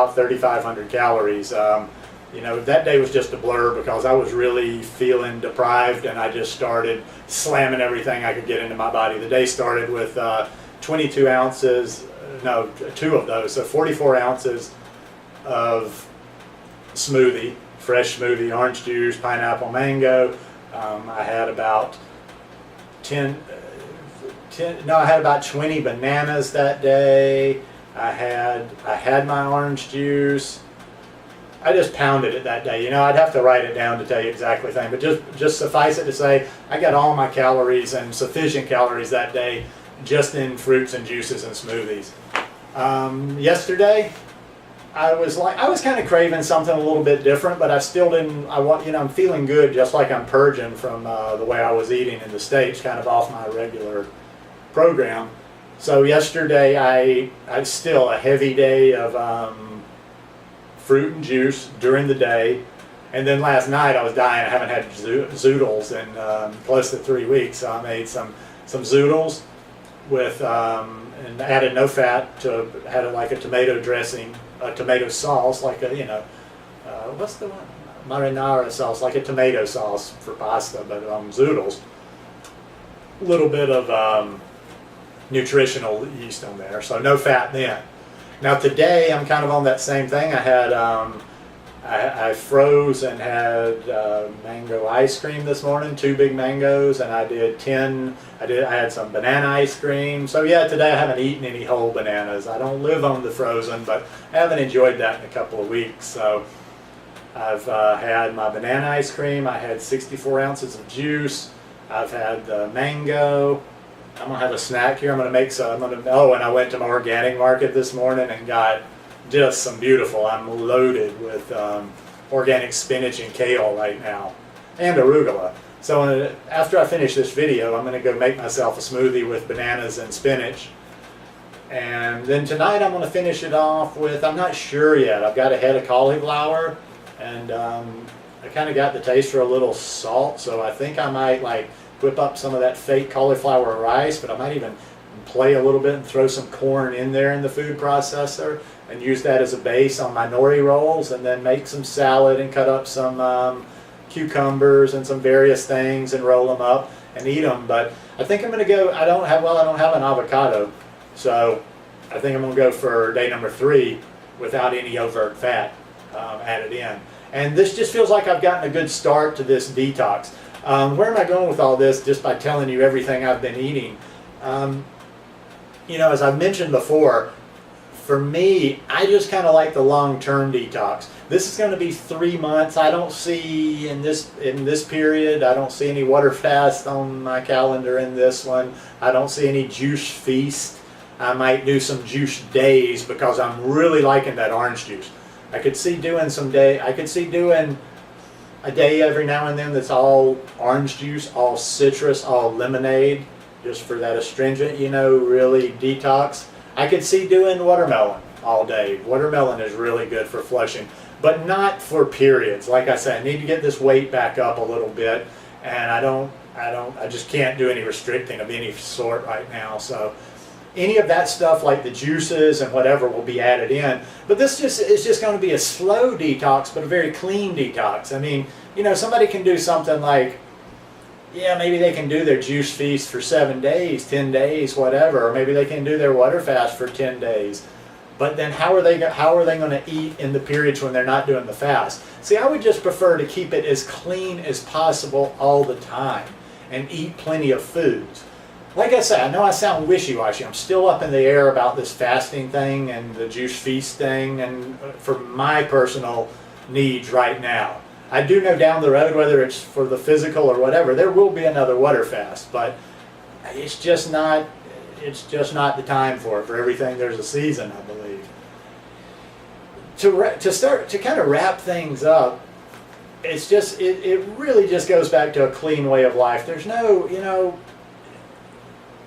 about 3,500 calories. You know, that day was just a blur because I was really feeling deprived, and I just started slamming everything I could get into my body. The day started with 22 ounces, no, 2 of those, so 44 ounces of smoothie, fresh smoothie, orange juice, pineapple, mango. I had about 20 bananas that day. I had my orange juice. I just pounded it that day. You know, I'd have to write it down to tell you exactly thing, but just suffice it to say, I got all my calories and sufficient calories that day just in fruits and juices and smoothies. Yesterday, I was kind of craving something a little bit different, but I still didn't. I'm feeling good, just like I'm purging from the way I was eating in the States, kind of off my regular program. So yesterday, I still a heavy day of fruit and juice during the day, and then last night I was dying. I haven't had zoodles in close to 3 weeks, so I made some zoodles with and added no fat had it like a tomato dressing, a tomato sauce, like a what's the one, marinara sauce, like a tomato sauce for pasta, but zoodles. A little bit of nutritional yeast on there, so no fat then. Now today I'm kind of on that same thing. I had I froze and had mango ice cream this morning, 2 big mangoes, and I had some banana ice cream. So yeah, today I haven't eaten any whole bananas. I don't live on the frozen, but I haven't enjoyed that in a couple of weeks. So I've had my banana ice cream. I had 64 ounces of juice. I've had the mango. I'm gonna have a snack here. I'm gonna make some. And I went to my organic market this morning and got just some beautiful. I'm loaded with organic spinach and kale right now, and arugula. So after I finish this video, I'm gonna go make myself a smoothie with bananas and spinach. And then tonight I'm gonna finish it off with, I'm not sure yet. I've got a head of cauliflower, and I kind of got the taste for a little salt. So I think I might whip up some of that fake cauliflower rice, but I might even play a little bit and throw some corn in there in the food processor and use that as a base on my nori rolls, and then make some salad and cut up some cucumbers and some various things and roll them up and eat them. But I think I'm going to go, I don't have an avocado, so I think I'm going to go for day number 3 without any overt fat added in. And this just feels like I've gotten a good start to this detox. Where am I going with all this? Just by telling you everything I've been eating. You know, as I've mentioned before, for me, I just kind of like the long-term detox. This is going to be 3 months. I don't see in this period, I don't see any water fast on my calendar in this one. I don't see any juice feast. I might do some juice days because I'm really liking that orange juice. I could see doing a day every now and then that's all orange juice, all citrus, all lemonade, just for that astringent, really detox. I could see doing watermelon all day. Watermelon is really good for flushing, but not for periods. Like I said, I need to get this weight back up a little bit, and I just can't do any restricting of any sort right now. So any of that stuff, like the juices and whatever, will be added in. But this is just going to be a slow detox, but a very clean detox. I mean, somebody can do something like, yeah, maybe they can do their juice feast for 7 days, 10 days, whatever, or maybe they can do their water fast for 10 days. But then how are they going to eat in the periods when they're not doing the fast? See, I would just prefer to keep it as clean as possible all the time and eat plenty of foods. Like I said, I know I sound wishy-washy. I'm still up in the air about this fasting thing and the juice feast thing, and for my personal needs right now. I do know down the road, whether it's for the physical or whatever, there will be another water fast, but it's just not the time for it. For everything, there's a season, I believe. To kind of wrap things up, it really just goes back to a clean way of life. There's no,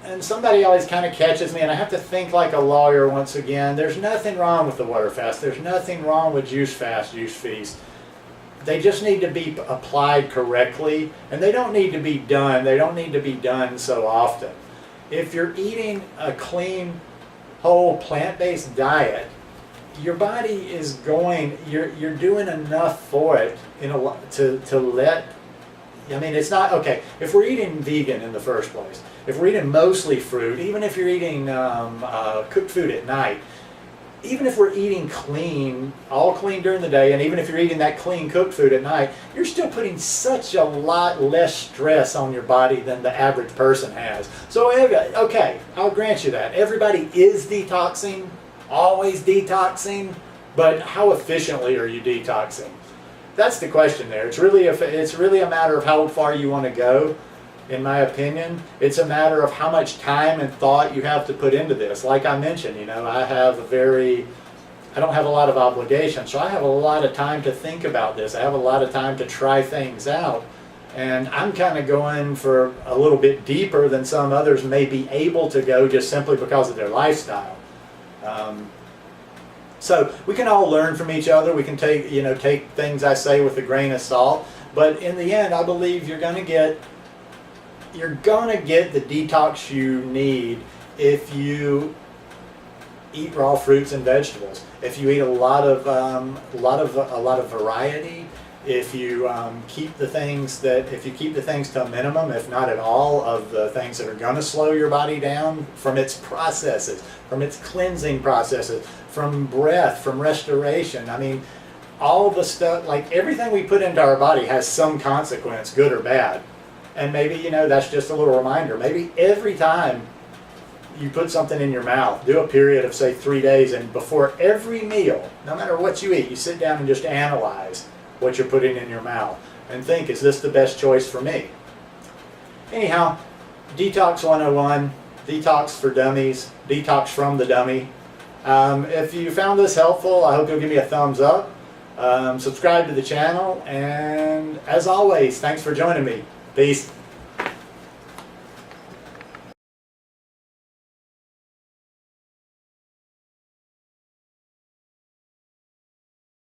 and somebody always kind of catches me, and I have to think like a lawyer once again. There's nothing wrong with the water fast. There's nothing wrong with juice fast, juice feast. They just need to be applied correctly, and they don't need to be done. They don't need to be done so often. If you're eating a clean, whole, plant-based diet, your body is going, you're doing enough for it to let, I mean, it's not, okay, if we're eating vegan in the first place, if we're eating mostly fruit, even if you're eating cooked food at night, even if we're eating clean, all clean during the day, and even if you're eating that clean cooked food at night, you're still putting such a lot less stress on your body than the average person has. So, okay, I'll grant you that. Everybody is detoxing, always detoxing, but how efficiently are you detoxing? That's the question there. It's really a matter of how far you want to go. In my opinion, it's a matter of how much time and thought you have to put into this. Like I mentioned, you know, I don't have a lot of obligations, so I have a lot of time to think about this. I have a lot of time to try things out, and I'm kind of going for a little bit deeper than some others may be able to go just simply because of their lifestyle. So we can all learn from each other. We can take things I say with a grain of salt, but in the end, I believe you're going to get the detox you need if you eat raw fruits and vegetables. If you eat a lot of variety, if you keep the things to a minimum, if not at all, of the things that are going to slow your body down from its processes, from its cleansing processes, from breath, from restoration. I mean, all the stuff, like everything we put into our body has some consequence, good or bad. And maybe, you know, that's just a little reminder. Maybe every time you put something in your mouth, do a period of, say, 3 days, and before every meal, no matter what you eat, you sit down and just analyze what you're putting in your mouth and think, is this the best choice for me? Anyhow, Detox 101, Detox for Dummies, Detox from the Dummy. If you found this helpful, I hope you'll give me a thumbs up. Subscribe to the channel, and as always, thanks for joining me. Peace.